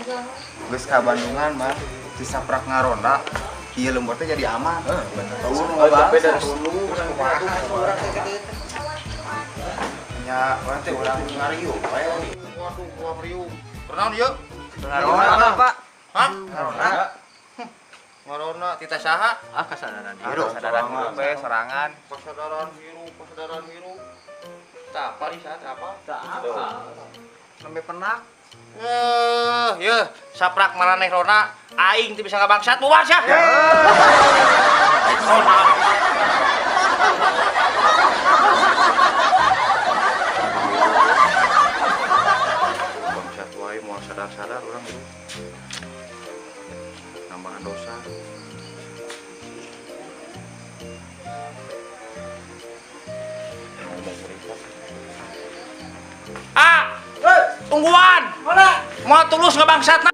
Geus ka Bandungan mah disaprak ngaronda. Ieu lembur teh jadi aman. Tapi dari dulu orang Ya, urang teh urang ngariu bae. Waduh, gua riu. Kenaon ieu? Ngaronda, Pak. Hah? Ngaronda. Ngaronda tita saha? Kasadaran Hirup, Kasadaran bae serangan. Kesadaran hirup. Tah apa di saat apa? Sampai penak. Ye, saprak maraneh rona aing teu bisa ngabangsat bubar sia. Bangsat wae moal sadar-sadar urang tuh. Nambahan dosa. Ngomong mereka. Ah, tungguan. Mana? Mau tulus ngabangsatna.